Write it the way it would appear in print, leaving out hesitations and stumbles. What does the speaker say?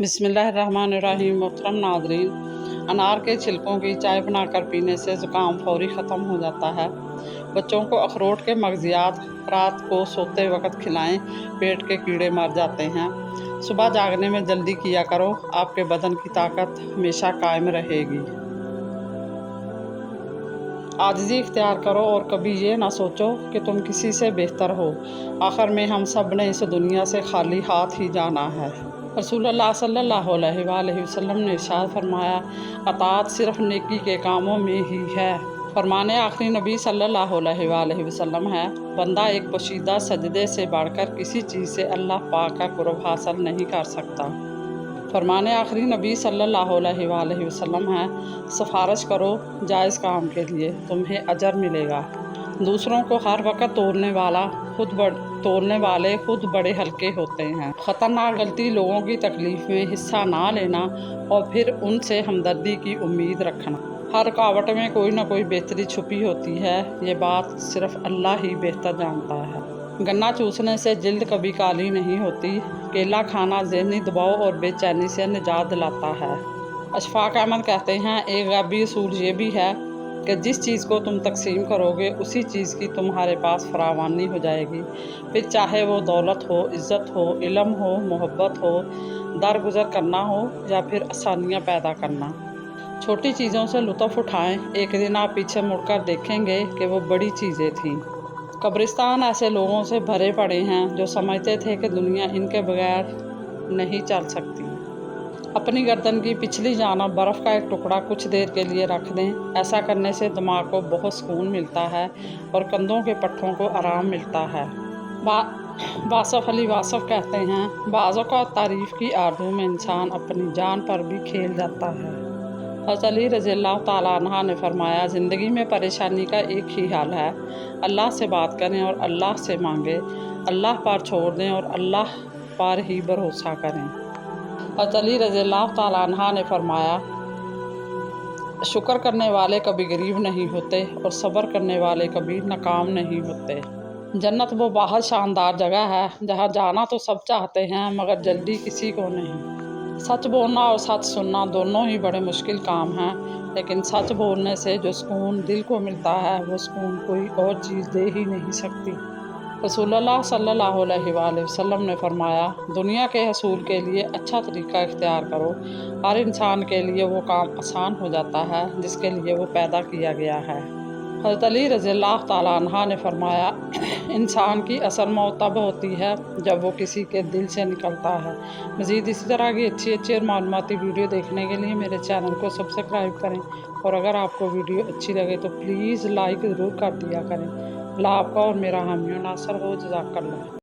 बिस्मिल्लाहिर्रहमानिर्रहीम। मोहतरम नाज़रीन, अनार के छिलकों की चाय बनाकर पीने से ज़ुकाम फौरी ख़त्म हो जाता है। बच्चों को अखरोट के मग़ज़ियात रात को सोते वक्त खिलाएं, पेट के कीड़े मर जाते हैं। सुबह जागने में जल्दी किया करो, आपके बदन की ताकत हमेशा कायम रहेगी। आजिज़ी इख्तियार करो और कभी ये ना सोचो कि तुम किसी से बेहतर हो। आखिर में हम सब ने इस दुनिया से खाली हाथ ही जाना है। रसूलुल्लाह सल्लल्लाहु अलैहि वसल्लम ने इरशाद फरमाया, अताअत सिर्फ नेकी के कामों में ही है। फरमाने आखिरी नबी सल्लल्लाहु अलैहि वसल्लम है, बंदा एक पोशीदा सजदे से बढ़कर किसी चीज़ से अल्लाह पाक का कुर्ब हासिल नहीं कर सकता। फरमाने आखिरी नबी सल्लल्लाहु अलैहि वसल्लम है, सिफारिश करो जायज़ काम के लिए, तुम्हें अजर मिलेगा। दूसरों को हर वक्त तोड़ने वाले खुद बड़े हल्के होते हैं। ख़तरनाक गलती लोगों की तकलीफ़ में हिस्सा ना लेना और फिर उनसे हमदर्दी की उम्मीद रखना। हर रुकावट में कोई ना कोई बेहतरी छुपी होती है, ये बात सिर्फ अल्लाह ही बेहतर जानता है। गन्ना चूसने से जिल्द कभी काली नहीं होती। केला खाना ज़हनी दबाव और बेचैनी से निजात दिलाता है। अशफाक अहमद कहते हैं, एक गैबी असूल ये भी है कि जिस चीज़ को तुम तकसीम करोगे उसी चीज़ की तुम्हारे पास फरावानी हो जाएगी। फिर चाहे वो दौलत हो, इज़्ज़त हो, इल्म हो, मोहब्बत हो, दरगुजर करना हो या फिर आसानियाँ पैदा करना। छोटी चीज़ों से लुत्फ़ उठाएं, एक दिन आप पीछे मुड़कर देखेंगे कि वो बड़ी चीज़ें थीं। कब्रिस्तान ऐसे लोगों से भरे पड़े हैं जो समझते थे कि दुनिया इनके बगैर नहीं चल सकती। अपनी गर्दन की पिछली जानब बर्फ़ का एक टुकड़ा कुछ देर के लिए रख दें। ऐसा करने से दिमाग को बहुत सुकून मिलता है और कंधों के पट्टों को आराम मिलता है। वासफ़ अली वासफ़ कहते हैं, बाज़ों का तारीफ़ की आरज़ू में इंसान अपनी जान पर भी खेल जाता है। हज़रत अली रज़ियल्लाहु ताला अन्हा ने फरमाया, ज़िंदगी में परेशानी का एक ही हाल है, अल्लाह से बात करें और अल्लाह से मांगें, अल्लाह पर छोड़ दें और अल्लाह पर ही भरोसा करें। हज़रत अली रज़ियल्लाहु ताला अन्हा ने फरमाया, शुक्र करने वाले कभी गरीब नहीं होते और सब्र करने वाले कभी नाकाम नहीं होते। जन्नत वो बहुत शानदार जगह है जहाँ जाना तो सब चाहते हैं मगर जल्दी किसी को नहीं। सच बोलना और सच सुनना दोनों ही बड़े मुश्किल काम हैं, लेकिन सच बोलने से जो सुकून दिल को मिलता है वो सुकून कोई और चीज़ दे ही नहीं सकती। रसूलुल्लाह सल्लल्लाहु अलैहि वसल्लम ने फरमाया, दुनिया के हसूल के लिए अच्छा तरीका इख्तियार करो। हर इंसान के लिए वो काम आसान हो जाता है जिसके लिए वो पैदा किया गया है। हज़रत अली रज़ियल्लाहु ताला अन्हा ने फरमाया, इंसान की असल मौत तब होती है जब वो किसी के दिल से निकलता है। मज़ीद इसी तरह की अच्छी और मालूमाती वीडियो देखने के लिए मेरे चैनल को सब्सक्राइब करें और अगर आपको वीडियो अच्छी लगे तो प्लीज़ लाइक ज़रूर कर दिया करें। अल्लाह आपका और मेरा हामी और नासर हो। जज़ाकल्लाह।